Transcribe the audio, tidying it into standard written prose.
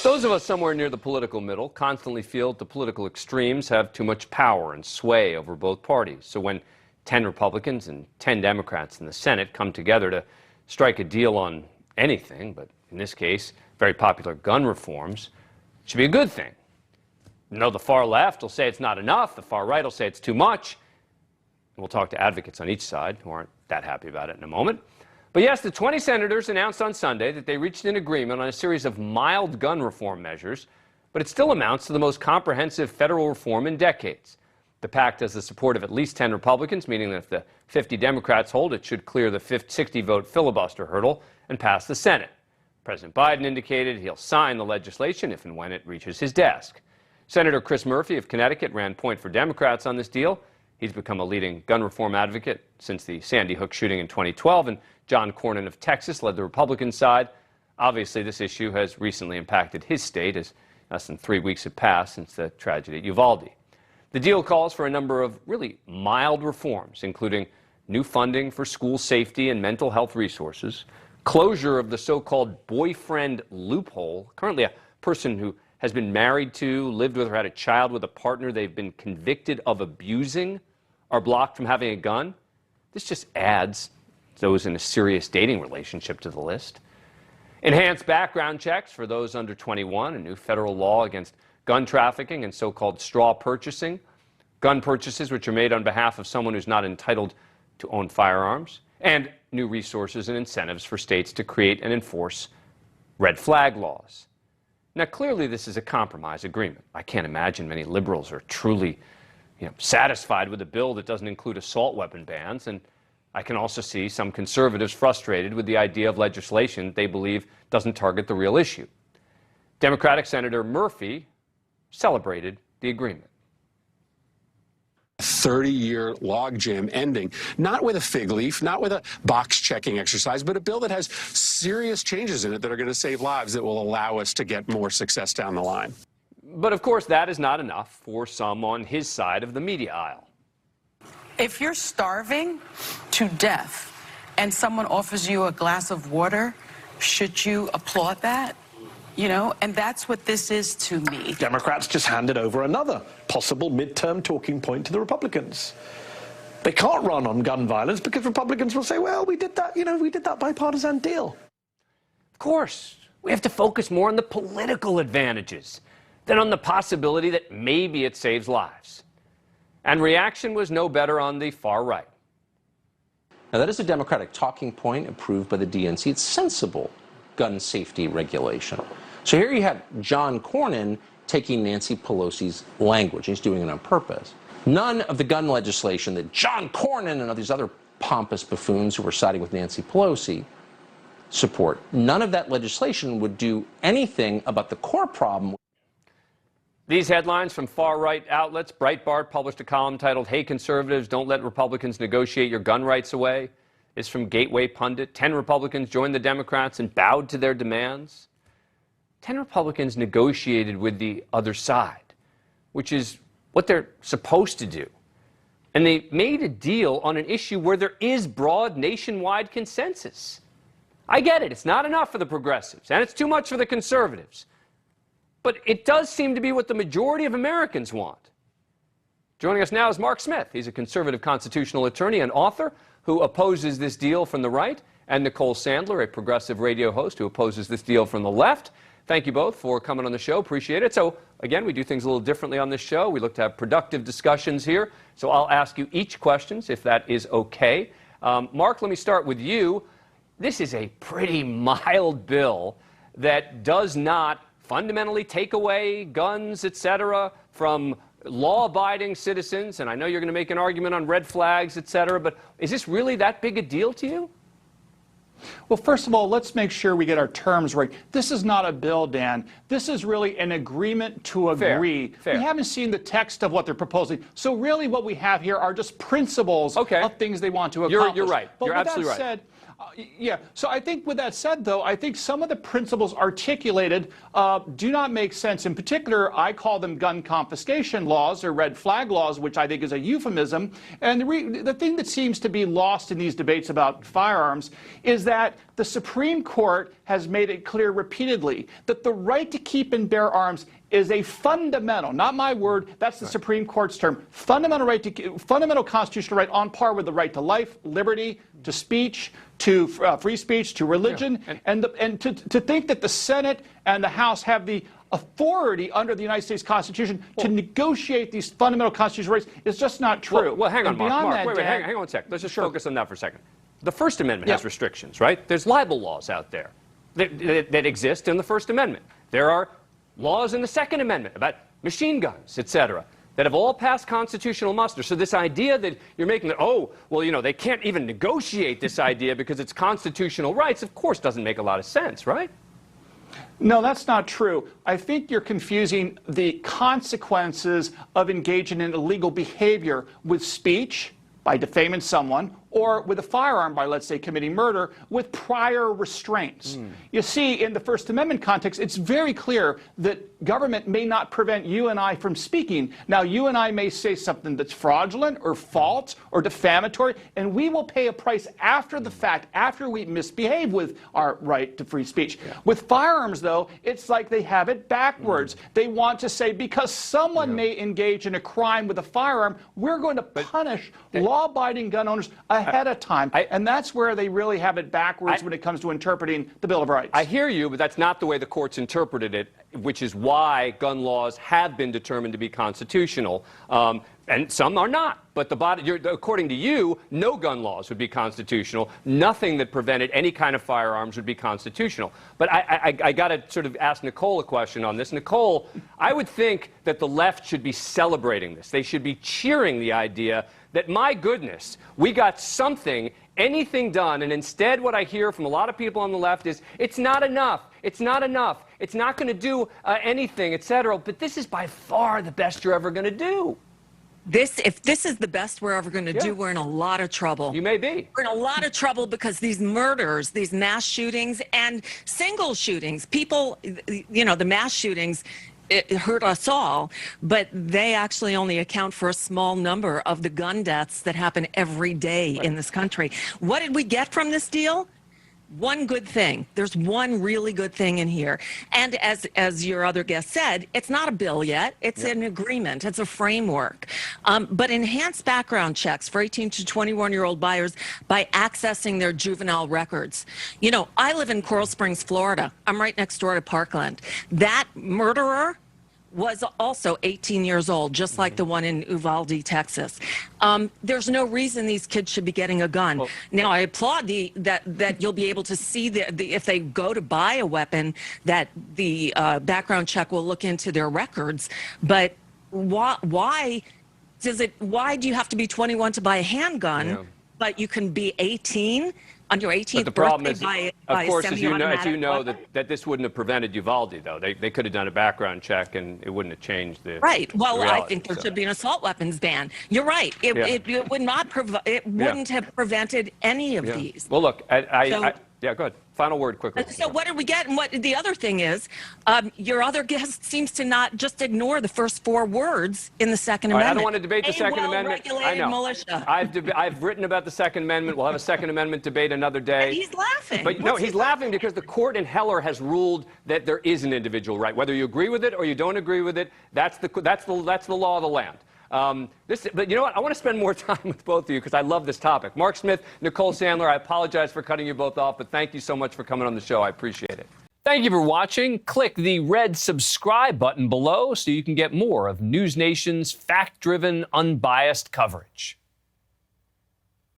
Those of us somewhere near the political middle constantly feel the political extremes have too much power and sway over both parties. So when 10 Republicans and 10 Democrats in the Senate come together to strike a deal on anything, but in this case, very popular gun reforms, it should be a good thing. No, the far left will say it's not enough, the far right will say it's too much. And we'll talk to advocates on each side who aren't that happy about it in a moment. But yes, the 20 senators announced on Sunday that they reached an agreement on a series of mild gun reform measures, but it still amounts to the most comprehensive federal reform in decades. The pact has the support of at least 10 Republicans, meaning that if the 50 Democrats hold, it should clear the 60-vote filibuster hurdle and pass the Senate. President Biden indicated he'll sign the legislation if and when it reaches his desk. Senator Chris Murphy of Connecticut ran point for Democrats on this deal. He's become a leading gun reform advocate since the Sandy Hook shooting in 2012, and John Cornyn of Texas led the Republican side. Obviously, this issue has recently impacted his state, as less than 3 weeks have passed since the tragedy at Uvalde. The deal calls for a number of really mild reforms, including new funding for school safety and mental health resources, closure of the so-called boyfriend loophole. Currently, a person who has been married to, lived with, or had a child with a partner they've been convicted of abusing are blocked from having a gun. This just adds those in a serious dating relationship to the list. Enhanced background checks for those under 21, a new federal law against gun trafficking and so-called straw purchasing, gun purchases which are made on behalf of someone who's not entitled to own firearms, and new resources and incentives for states to create and enforce red flag laws. Now, clearly this is a compromise agreement. I can't imagine many liberals are truly satisfied with a bill that doesn't include assault weapon bans, and I can also see some conservatives frustrated with the idea of legislation they believe doesn't target the real issue. Democratic Senator Murphy celebrated the agreement. 30-year logjam ending, not with a fig leaf, not with a box-checking exercise, but a bill that has serious changes in it that are going to save lives, that will allow us to get more success down the line. But of course, that is not enough for some on his side of the media aisle. If you're starving to death and someone offers you a glass of water, should you applaud that? And that's what this is to me. Democrats just handed over another possible midterm talking point to the Republicans. They can't run on gun violence because Republicans will say, well, we did that, we did that bipartisan deal. Of course, we have to focus more on the political advantages than on the possibility that maybe it saves lives. And reaction was no better on the far right. Now, that is a Democratic talking point approved by the DNC. It's sensible gun safety regulation. So here you have John Cornyn taking Nancy Pelosi's language. He's doing it on purpose. None of the gun legislation that John Cornyn and all these other pompous buffoons who were siding with Nancy Pelosi support, none of that legislation would do anything about the core problem. These headlines from far-right outlets. Breitbart published a column titled, "Hey Conservatives, Don't Let Republicans Negotiate Your Gun Rights Away." It's from Gateway Pundit. 10 Republicans joined the Democrats and bowed to their demands. 10 Republicans negotiated with the other side, which is what they're supposed to do. And they made a deal on an issue where there is broad nationwide consensus. I get it. It's not enough for the progressives, and it's too much for the conservatives. But it does seem to be what the majority of Americans want. Joining us now is Mark Smith. He's a conservative constitutional attorney and author who opposes this deal from the right, and Nicole Sandler, a progressive radio host who opposes this deal from the left. Thank you both for coming on the show. Appreciate it. So, again, we do things a little differently on this show. We look to have productive discussions here. So I'll ask you each questions, if that is okay. Mark, let me start with you. This is a pretty mild bill that does not fundamentally take away guns, etc., from law-abiding citizens. And I know you're going to make an argument on red flags, etc., but is this really that big a deal to you? Well, first of all, let's make sure we get our terms right. This is not a bill, Dan. This is really an agreement to agree. Fair. We haven't seen the text of what they're proposing. So really what we have here are just principles of things they want to accomplish. You're right. But you're with absolutely that said, Yeah. So I think with that said, though, I think some of the principles articulated do not make sense. In particular, I call them gun confiscation laws or red flag laws, which I think is a euphemism. And the thing that seems to be lost in these debates about firearms is that the Supreme Court has made it clear repeatedly that the right to keep and bear arms is a fundamental, not my word, that's the Supreme Court's term, fundamental constitutional right on par with the right to life, liberty, to speech, to free speech, to religion, and to think that the Senate and the House have the authority under the United States Constitution to negotiate these fundamental constitutional rights is just not true. Well, hang on, Mark. Wait, hang on one second. Let's just focus on that for a second. The First Amendment has restrictions, right? There's libel laws out there that exist in the First Amendment. There are laws in the Second Amendment about machine guns, etc., that have all passed constitutional muster. So this idea that you're making that, oh, well, you know, they can't even negotiate this idea because it's constitutional rights, of course, doesn't make a lot of sense, right? No, that's not true. I think you're confusing the consequences of engaging in illegal behavior with speech, by defaming someone, or with a firearm by, let's say, committing murder, with prior restraints. You see, in the First Amendment context, it's very clear that government may not prevent you and I from speaking. Now, you and I may say something that's fraudulent or false or defamatory, and we will pay a price after the fact, after we misbehave with our right to free speech. With firearms, though, it's like they have it backwards. They want to say, because someone may engage in a crime with a firearm, we're going to punish law-abiding gun owners ahead of time. And that's where they really have it backwards when it comes to interpreting the Bill of Rights. I hear you, but that's not the way the courts interpreted it, which is why gun laws have been determined to be constitutional. And some are not. But according to you, no gun laws would be constitutional. Nothing that prevented any kind of firearms would be constitutional. But I got to sort of ask Nicole a question on this. Nicole, I would think that the left should be celebrating this. They should be cheering the idea that, my goodness, we got something, anything done, and instead what I hear from a lot of people on the left is, it's not enough, it's not enough, it's not going to do anything, etc. But this is by far the best you're ever going to do. If this is the best we're ever going to do, we're in a lot of trouble. You may be. We're in a lot of trouble because these murders, these mass shootings, and single shootings, people, you know, the mass shootings, it hurt us all, but they actually only account for a small number of the gun deaths that happen every day in this country. What did we get from this deal? One good thing. There's one really good thing in here. And as your other guest said, it's not a bill yet. It's an agreement. It's a framework. But enhanced background checks for 18 to 21-year-old buyers by accessing their juvenile records. You know, I live in Coral Springs, Florida. I'm right next door to Parkland. That murderer was also 18 years old, just like the one in Uvalde, Texas. There's no reason these kids should be getting a gun. Well, now, I applaud that you'll be able to see if they go to buy a weapon, that the background check will look into their records. But why do you have to be 21 to buy a handgun, but you can be 18? On your 18th but the problem birthday, is, of course, as you know that this wouldn't have prevented Uvalde, though. They could have done a background check, and it wouldn't have changed the right. Well, reality, I think there should be an assault weapons ban. You're right. It would not wouldn't have prevented any of these. Well, look, yeah, go ahead. Final word quickly. So what did we get? And what the other thing is, your other guest seems to not just ignore the first 4 words in the Second Amendment. I don't want to debate the Second Amendment. I know. Militia. I've written about the Second Amendment. We'll have a Second Amendment debate another day. And he's laughing. But no, he's laughing because the court in Heller has ruled that there is an individual right. Whether you agree with it or you don't agree with it, that's the law of the land. But you know what? I want to spend more time with both of you because I love this topic. Mark Smith, Nicole Sandler, I apologize for cutting you both off, but thank you so much for coming on the show. I appreciate it. Thank you for watching. Click the red subscribe button below so you can get more of NewsNation's fact-driven, unbiased coverage.